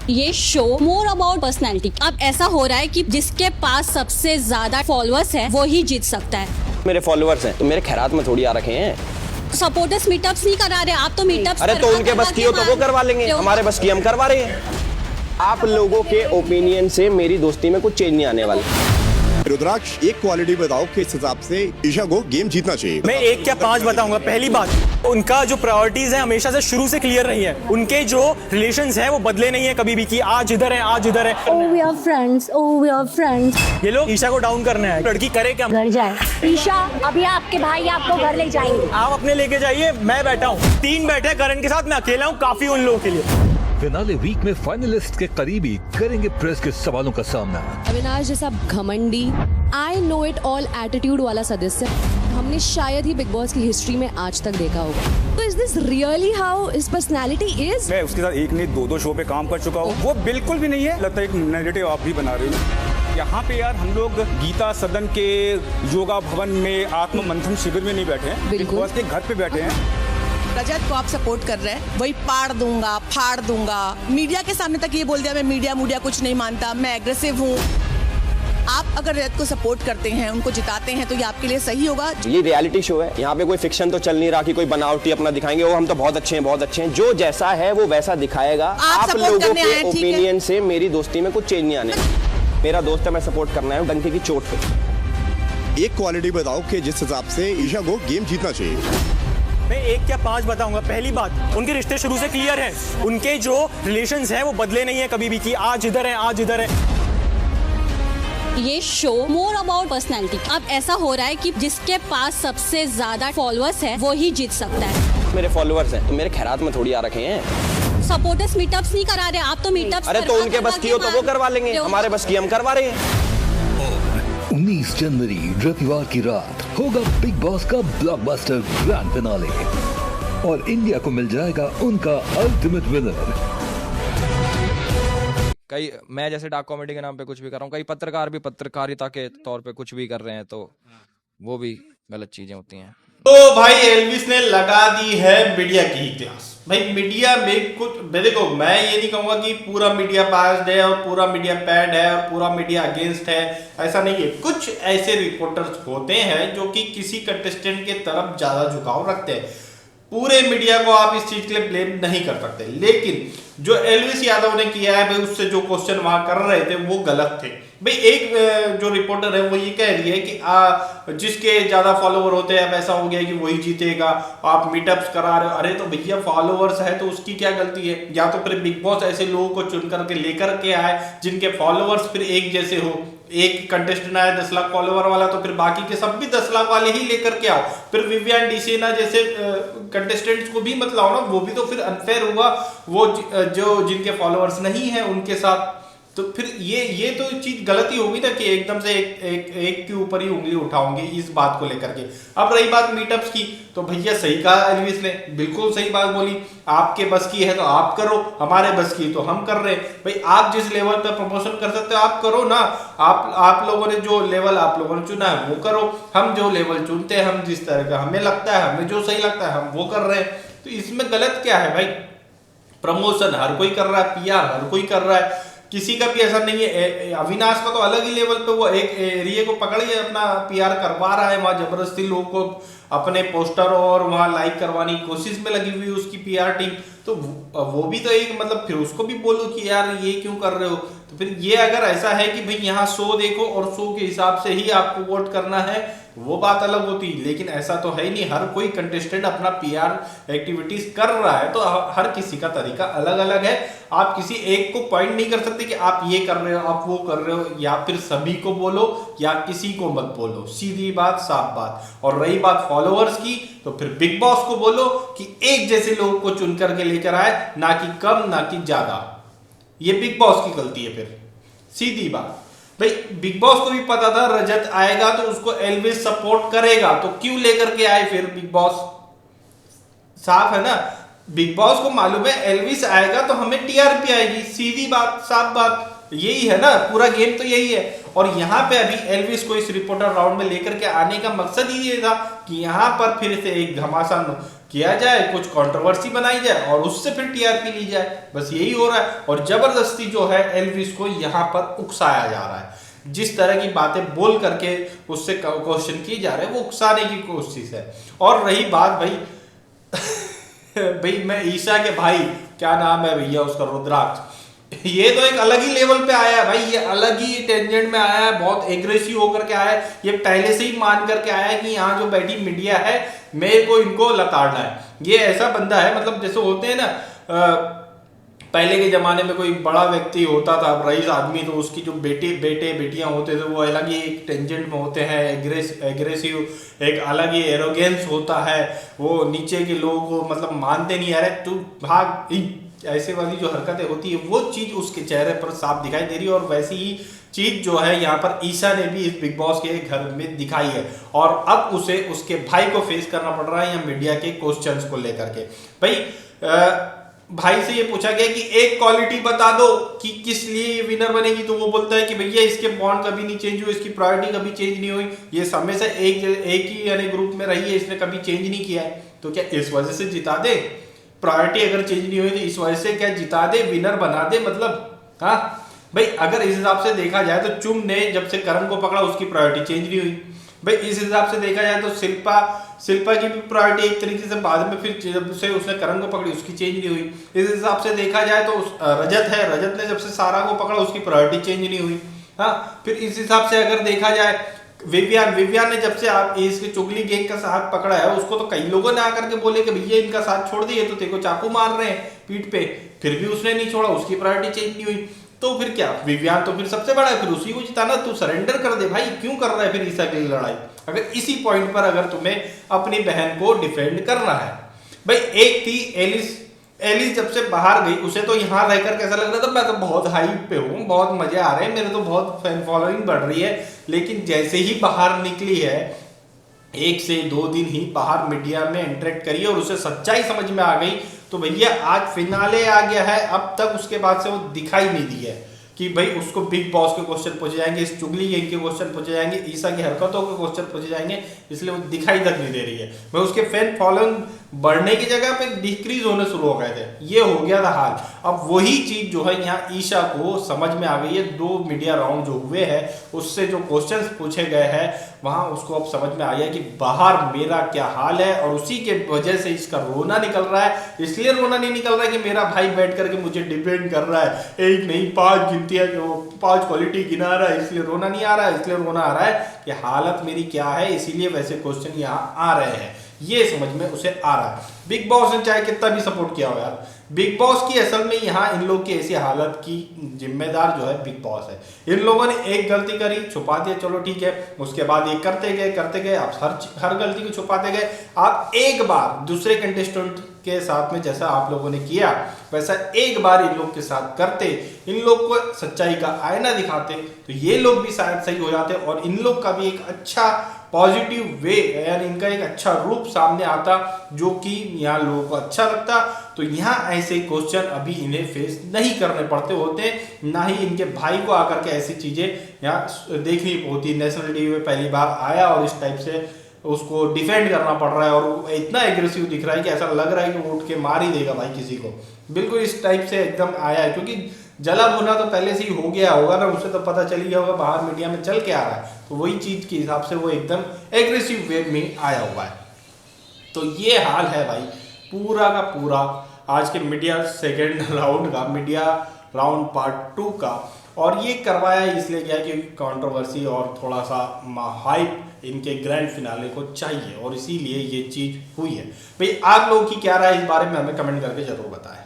ये show more about personality. अब ऐसा हो रहा है कि जिसके पास सबसे ज्यादा फॉलोअर्स है वो ही जीत सकता है। मेरे फॉलोअर्स हैं तो मेरे खैरात में थोड़ी आ रखे हैं। सपोर्टर्स मीटअप्स नहीं करा रहे, आप तो मीटअप्स अरे तो उनके बस की हो तो वो करवा लेंगे, हमारे बस की हम करवा रहे हैं। आप लोगों के ओपिनियन से मेरी दोस्ती में कुछ चेंज नहीं आने वाला। रुद्राक्ष, एक क्वालिटी बताओ कि इस हिसाब से ईशा को गेम जीतना चाहिए। मैं 1 क्या 5 बताऊंगा। पहली बात, उनका जो प्रायोरिटीज है हमेशा से शुरू से क्लियर रही है। उनके जो रिलेशंस है वो बदले नहीं है कभी भी कि आज इधर है आज इधर है। Oh, we are friends. Oh, we are friends. ये लोग ईशा को डाउन करना है। लड़की करे क्या? घर जाए। ईशा, अभी आपके भाई आपको घर ले जाएंगे। आप अपने लेके जाइए, मैं बैठा हूँ। 3 बैठे करण के साथ, मैं अकेला हूँ, काफी उन लोगों के लिए। फिनाले वीक में फाइनलिस्ट के करीबी करेंगे प्रेस के सवालों का सामना। अविनाश जैसा घमंडी, I know it all attitude वाला सदस्य हमने शायद ही बिग बॉस की हिस्ट्री में आज तक देखा होगा। तो is this really how his personality is? मैं उसके साथ 1 नहीं 2 शो पे काम कर चुका हूँ। वो बिल्कुल भी नहीं है। लगता है एक नैरेटिव आप भी बना रहे हो। यहाँ पे यार हम लोग गीता सदन के योगा भवन में आत्म मंथन शिविर में नहीं बैठे हैं, बिग बॉस के घर पे बैठे हैं। रजत को आप सपोर्ट कर रहे हैं, वही पाड़ दूंगा फाड़ दूंगा। मीडिया के सामने तक ये बोल दिया मैं मीडिया कुछ नहीं मानता, मैं एग्रेसिव हूँ। आप अगर रजत को सपोर्ट करते हैं, उनको जिताते हैं, तो ये आपके लिए सही होगा। ये रियलिटी शो है, यहाँ पे कोई फिक्शन तो चल नहीं रहा कि कोई बनावटी अपना दिखाएंगे। वो हम तो बहुत अच्छे हैं, बहुत अच्छे हैं। जो जैसा है वो वैसा दिखाएगा। आप लोगों के ओपिनियन से मेरी दोस्ती में कुछ चेंज नहीं आने। मेरा दोस्त है, मैं सपोर्ट करना है डंके की चोट पे। एक क्वालिटी बताओ कि जिस हिसाब से ईशा को गेम जीतना चाहिए। मैं 1 क्या 5 बताऊंगा। पहली बात, उनके रिश्ते शुरू से क्लियर है। उनके जो रिलेशंस है वो बदले नहीं है कभी भी कि आज इधर है आज इधर है। ये शो मोर अबाउट पर्सनैलिटी। अब ऐसा हो रहा है कि जिसके पास सबसे ज्यादा फॉलोअर्स है वो ही जीत सकता है। मेरे फॉलोअर्स हैं तो मेरे खैरात में थोड़ी आ रखे हैं। सपोर्टर्स मीटअप्स नहीं करा रहे, आप तो मीटअप्स अरे तो उनके बस की हो तो वो करवा लेंगे, हमारे बस की हम करवा रहे हैं। 19 जनवरी रविवार की रात होगा बिग बॉस का ब्लॉकबस्टर ग्रैंड फिनाले और इंडिया को मिल जाएगा उनका अल्टीमेट विनर। कई मैं जैसे डार्क कॉमेडी के नाम पे कुछ भी कर रहा हूँ, कई पत्रकार भी पत्रकारिता के तौर पे कुछ भी कर रहे हैं, तो वो भी गलत चीजें होती हैं। तो भाई एल्विस ने लगा दी है मीडिया की ही क्लास। भाई मीडिया में कुछ देखो, मैं ये नहीं कहूंगा कि पूरा मीडिया बायस्ड है और पूरा मीडिया पैड है और पूरा मीडिया अगेंस्ट है, ऐसा नहीं है। कुछ ऐसे रिपोर्टर्स होते हैं जो कि किसी कंटेस्टेंट के तरफ ज्यादा झुकाव रखते हैं। पूरे मीडिया को आप इस चीज के लिए ब्लेम नहीं कर सकते, लेकिन जो एल्विस यादव ने किया है भाई, उससे जो क्वेश्चन वहां कर रहे थे वो गलत थे। भाई एक जो रिपोर्टर है वो ये कह रही है कि जिसके ज्यादा फॉलोवर होते हैं, अब ऐसा हो गया कि वही जीतेगा, आप मीटअप्स करा रहे हो। अरे तो भैया फॉलोवर्स है तो उसकी क्या गलती है? या तो फिर बिग बॉस ऐसे लोगों को चुन करके लेकर के आए जिनके फॉलोवर्स फिर एक जैसे हो। एक कंटेस्टेंट आया 10 लाख फॉलोवर वाला, तो फिर बाकी के सब भी 10 लाख वाले ही लेकर के आओ। फिर विवियन डिसेना जैसे कंटेस्टेंट्स को भी मत लाओ ना, वो भी तो फिर अनफेयर हुआ वो जो जिनके फॉलोअर्स नहीं है उनके साथ। तो फिर ये तो चीज गलती होगी ना कि एकदम से एक के ऊपर ही उंगली उठाओगे इस बात को लेकर के। अब रही बात मीटअप्स की, तो भैया सही कहा एल्विस ने, बिल्कुल सही बात बोली। आपके बस की है तो आप करो, हमारे बस की तो हम कर रहे हैं। भाई आप जिस लेवल पर प्रमोशन कर सकते हो आप करो ना। आप लोगों ने जो लेवल आप लोगों ने चुना है वो करो। हम जो लेवल चुनते हैं, हम जिस तरह का हमें लगता है, हमें जो सही लगता है हम वो कर रहे हैं। तो इसमें गलत क्या है भाई? प्रमोशन हर कोई कर रहा है, पीआर हर कोई कर रहा है, किसी का भी ऐसा नहीं है। अविनाश का तो अलग ही लेवल पे वो एक एरिया को पकड़ के अपना पीआर करवा रहा है, वहां जबरदस्ती लोगों को अपने पोस्टर और वहां लाइक करवाने की कोशिश में लगी हुई उसकी पीआर टीम। तो वो भी तो एक मतलब फिर उसको भी बोलो कि यार ये क्यों कर रहे हो। तो फिर ये अगर ऐसा है कि भाई यहाँ शो देखो और शो के हिसाब से ही आपको वोट करना है, वो बात अलग होती। लेकिन ऐसा तो है ही नहीं, हर कोई कंटेस्टेंट अपना पीआर एक्टिविटीज कर रहा है, तो हर किसी का तरीका अलग अलग है। आप किसी एक को पॉइंट नहीं कर सकते कि आप ये कर रहे हो आप वो कर रहे हो, या फिर सभी को बोलो या किसी को मत बोलो। सीधी बात, साफ बात। और रही बात फॉलोअर्स की, तो फिर बिग बॉस को बोलो कि एक जैसे लोगों को चुन करके लेकर आए, ना कि कम ना कि ज्यादा। ये बिग बॉस की गलती है फिर, सीधी बात। भाई बिग बॉस को भी पता था रजत आएगा तो उसको एल्विस सपोर्ट करेगा, तो क्यों लेकर के आए फिर बिग बॉस? साफ है ना, बिग बॉस को मालूम है एल्विस आएगा तो हमें टीआरपी आएगी। सीधी बात, साफ बात, यही है ना, पूरा गेम तो यही है। और यहाँ पे अभी एल्विस को इस रिपोर्टर राउंड में लेकर के आने का मकसद ही ये था कि यहाँ पर फिर से एक घमासान किया जाए, कुछ कंट्रोवर्सी बनाई जाए और उससे फिर टीआरपी ली जाए, बस यही हो रहा है। और जबरदस्ती जो है एल्विस को यहाँ पर उकसाया जा रहा है, जिस तरह की बातें बोल करके उससे क्वेश्चन किए जा रहे हैं वो उकसाने की कोशिश है। और रही बात भाई भाई मैं ईशा के भाई, क्या नाम है भैया उसका, रुद्राक्ष, ये तो एक अलग ही लेवल पे आया है भाई, ये अलग ही टेंजेंट में आया है, बहुत एग्रेसिव होकर के आया है। ये पहले से ही मान करके आया है कि यहाँ जो बैठी मीडिया है मेरे को इनको लताड़ना है। ये ऐसा बंदा है, मतलब जैसे होते हैं ना, पहले के जमाने में कोई बड़ा व्यक्ति होता था, रईस आदमी, तो उसकी जो बेटे बेटियां होते थे वो अलग ही एक टेंजेंट में होते हैं, एग्रेसिव, एक अलग ही एरोगेंस होता है, वो नीचे के लोगों को मतलब मानते नहीं, अरे तू भाग, ऐसे वाली जो हरकतें होती है वो चीज उसके चेहरे पर साफ दिखाई दे रही है। और वैसी ही चीज जो है यहाँ पर ईशा ने भी इस बिग बॉस के घर में दिखाई है, और अब उसे उसके भाई को फेस करना पड़ रहा है या मीडिया के क्वेश्चंस को लेकर के। भाई से ये पूछा गया कि एक क्वालिटी बता दो कि किस लिए ये विनर बनेगी, तो वो बोलता है कि भैया इसके बॉन्ड कभी नहीं चेंज हुए, इसकी प्रायोरिटी कभी चेंज नहीं हुई, ये हमेशा एक ही यानी ग्रुप में रही है, इसने कभी चेंज नहीं किया है, तो क्या इस वजह से जिता दे? प्रायोरिटी अगर चेंज नहीं हुई तो इस वजह से क्या जिता दे, विनर बना दे? मतलब हाँ भाई, अगर इस हिसाब से देखा जाए तो चुम ने जब से करण को पकड़ा उसकी प्रायोरिटी चेंज नहीं हुई भाई। इस हिसाब से देखा जाए तो शिल्पा की भी प्रायोरिटी एक तरीके से बाद में, फिर जब से उसने करण को पकड़ी उसकी चेंज नहीं हुई। इस हिसाब से देखा जाए तो रजत ने जब से सारा को पकड़ा उसकी प्रायोरिटी चेंज नहीं हुई। हाँ, फिर इस हिसाब से अगर देखा जाए विवियान ने जब से आप इसके चुगली गैंग का साथ पकड़ा है, उसको तो कई लोगों ने आकर के बोले कि भैया इनका साथ छोड़ दिए तो तेरे को चाकू मार रहे हैं पीठ पे, फिर भी उसने नहीं छोड़ा, उसकी प्रायोरिटी चेंज नहीं हुई। तो फिर क्या, विवियान तो फिर सबसे बड़ा है, फिर उसी को जिताना, तू सरेंडर कर दे भाई, क्यों कर रहा है फिर ईशा के लिए लड़ाई? अगर इसी पॉइंट पर अगर तुम्हें अपनी बहन को डिफेंड करना है भाई। एक थी एलिस जब से बाहर गई, उसे तो यहाँ रहकर कैसा लग रहा था, मैं तो बहुत हाइप पे हूँ, बहुत मजे आ रहे हैं, मेरे तो बहुत फैन फॉलोइंग बढ़ रही है। लेकिन जैसे ही बाहर निकली है, 1 से 2 दिन ही बाहर मीडिया में इंटरेक्ट करी और उसे सच्चाई समझ में आ गई, तो भैया आज फिनाले आ गया है, अब तक उसके बाद से वो दिखाई नहीं दी है कि भाई उसको बिग बॉस के क्वेश्चन पूछे जाएंगे, इस चुगली गैंग के क्वेश्चन पूछे जाएंगे, ईशा की हरकतों के क्वेश्चन पूछे जाएंगे, इसलिए वो दिखाई तक नहीं दे रही है। मैं उसके फैन फॉलोइंग बढ़ने की जगह पे डिक्रीज होने शुरू हो गए थे, ये हो गया था हाल। अब वही चीज जो है यहाँ ईशा को समझ में आ गई है, 2 मीडिया राउंड जो हुए हैं उससे जो क्वेश्चंस पूछे गए हैं वहां उसको अब समझ में आ गया कि बाहर मेरा क्या हाल है, और उसी के वजह से इसका रोना निकल रहा है। इसलिए रोना नहीं निकल रहा है कि मेरा भाई बैठ करके मुझे डिपेंड कर रहा है, एक नहीं 5 गिनती है, 5 क्वालिटी गिना रहा है, इसलिए रोना नहीं आ रहा है, इसलिए रोना आ रहा है कि हालत मेरी क्या है, इसीलिए वैसे क्वेश्चन यहाँ आ रहे हैं, ये समझ में उसे आ रहा है। बिग बॉस ने चाहे कितना भी सपोर्ट किया हो यार, बिग बॉस की असल में यहाँ इन लोग की ऐसी हालत की जिम्मेदार जो है बिग बॉस है। इन लोगों ने एक गलती करी, छुपा दिया, चलो ठीक है, उसके बाद ये करते गए, आप हर गलती को छुपाते गए। आप एक बार दूसरे कंटेस्टेंट के साथ में जैसा आप लोगों ने किया वैसा एक बार इन लोग के साथ करते, इन लोग को सच्चाई का आईना दिखाते, तो ये लोग भी शायद सही हो जाते और इन लोग का भी एक अच्छा पॉजिटिव वे, यानी इनका एक अच्छा रूप सामने आता जो कि यहाँ लोगों को अच्छा लगता। तो यहाँ ऐसे क्वेश्चन अभी इन्हें फेस नहीं करने पड़ते होते, ना ही इनके भाई को आकर के ऐसी चीजें यहाँ देखनी होती। नेशनल टीवी में पहली बार आया और इस टाइप से उसको डिफेंड करना पड़ रहा है और इतना एग्रेसिव दिख रहा है कि ऐसा लग रहा है कि वो उठ के मार ही देगा भाई किसी को। बिल्कुल इस टाइप से एकदम आया है, क्योंकि जला भुना तो पहले से ही हो गया होगा ना, उसे तो पता चल गया होगा बाहर मीडिया में चल के आ रहा है, तो वही चीज के हिसाब से वो एकदम एग्रेसिव वे में आया हुआ है। तो ये हाल है भाई पूरा का पूरा आज के मीडिया सेकेंड राउंड का, मीडिया राउंड पार्ट 2 का। और ये करवाया इसलिए गया कि कंट्रोवर्सी और थोड़ा सा हाइप इनके ग्रैंड फिनाले को चाहिए और इसीलिए ये चीज हुई है। भाई आप लोगों की क्या राय इस बारे में हमें कमेंट करके जरूर बताएं।